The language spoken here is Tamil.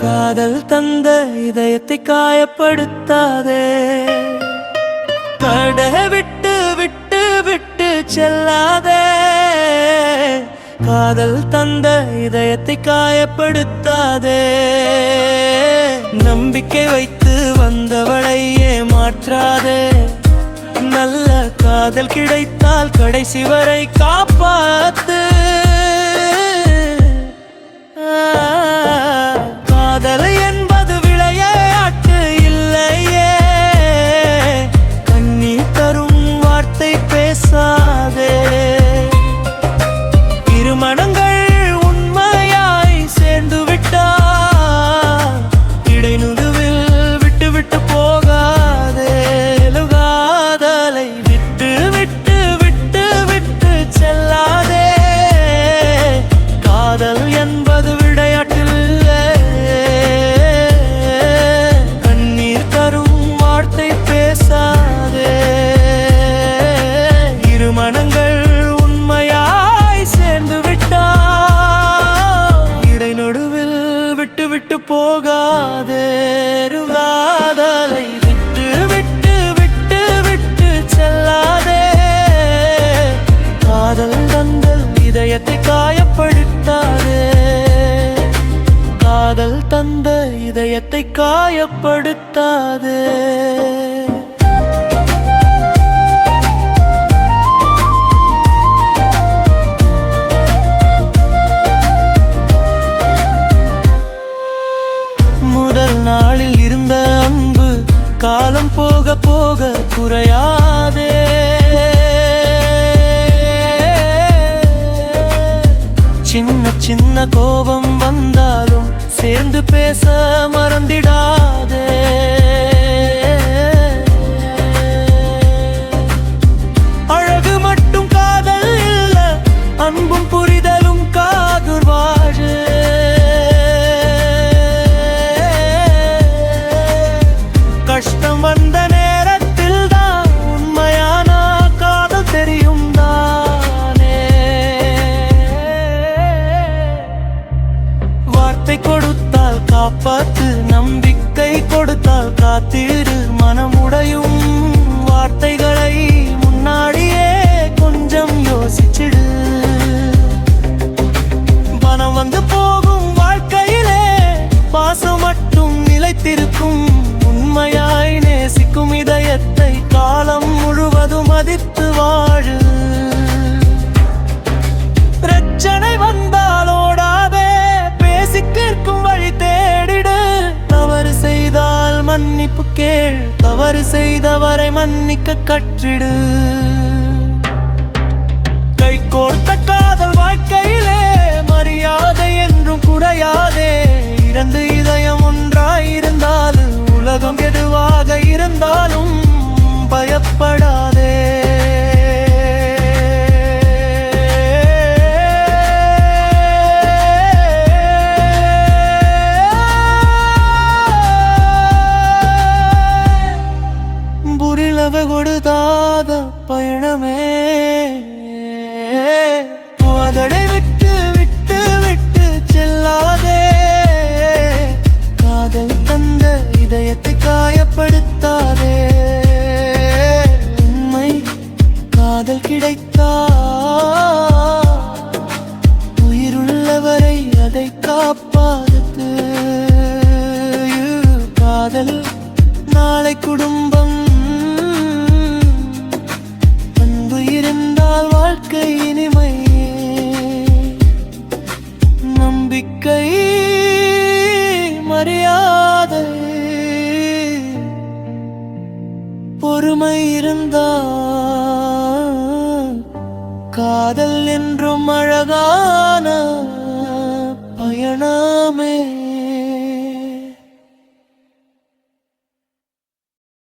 காதல் தந்த இதயத்தை காயப்படுத்தாதே. கடை விட்டு விட்டு விட்டு செல்லாதே. காதல் தந்த இதயத்தை காயப்படுத்தாதே. நம்பிக்கை வைத்து வந்தவளை ஏமாற்றாதே. நல்ல காதல் கிடைத்தால் கடைசி வரை காப்பாத்து. காதல் என்பது விளையாட்டு இல்லையே. கண்ணீர் தரும் வார்த்தை பேசாதே. இருமனங்கள் உண்மையாய் சேர்ந்து விட்டால் இடைநடுவில் விட்டு விட்டு போகாதே. காதலை விட்டு விட்டு விட்டு விட்டு செல்லாதே. காதல் என்பது விளையாட்டில்லை. கண்ணீர் தரும் வார்த்தை பேசாதே. இரு மனங்கள் உண்மையாய் சேர்ந்து விட்டால் இடைநடுவில் விட்டு விட்டு போகாதே. காதலை விட்டு விட்டு விட்டு விட்டு செல்லாதே. காதல் தந்த இதயத்தை காயப்படுத்தாதே. காதல் தந்த இதயத்தை காயப்படுத்தாதே. முதல் நாளில் இருந்த அன்பு காலம் போக போக குறையாதே. சின்ன சின்ன கோபம் வந்தாலும் சேர்ந்து பேச மறந்திடாதே. அழகு மட்டும் காதல் இல்ல, அன்பும் புரிதலும் காதல் வாழு. கஷ்டம் வந்த நேரத்தில் தான் உண்மையான காதல் தெரியும் தானே. வார்த்தை கொடுத்தால் காப்பாத்து, நம்பிக்கை கொடுத்தால் காத்திரு. மனமுடையும் வார்த்தைகளை முன்னாடியே கொஞ்சம் யோசிச்சிடு. பணம் வந்து போகும் வாழ்க்கையிலே பாசம் மட்டும் நிலைத்திருக்கும். உண்மையாய் நேசிக்கும் இதயத்தை காலம் முழுவதும் மதித்து வாழு. பிரச்சனை வந்தால் ஓடாதே, பேசி தீர்க்கும் வழி தேடிடு. தவறு செய்தால் மன்னிப்பு கேள், தவறு செய்தவரை மன்னிக்க கற்றிடு. கை கோர்த்த காதல் வாழ்க்கையிலே மரியாதை என்றும் குறையாதே. இரண்டு இதயம் ஒன்றாயிருந்தாலும் உலகம் எதுவாக இருந்தாலும் பயப்படாதே. புரிலவ கொடுதாத பயணமே. அதனை விட்டு விட்டு விட்டு செல்லாதே. காதல் தந்த இதயத்தை காயப்படுத்தாதே. உண்மை காதல் கிடைத்தால் உயிருள்ளவரை அதை காப்பாது. காதல் நாளை குடும்பம். அன்பு இருந்தால் வாழ்க்கை இனிமை. நம்பிக்கை மரியாதை பொறுமை இருந்தால் காதல் என்றும் அழகான பயணமே.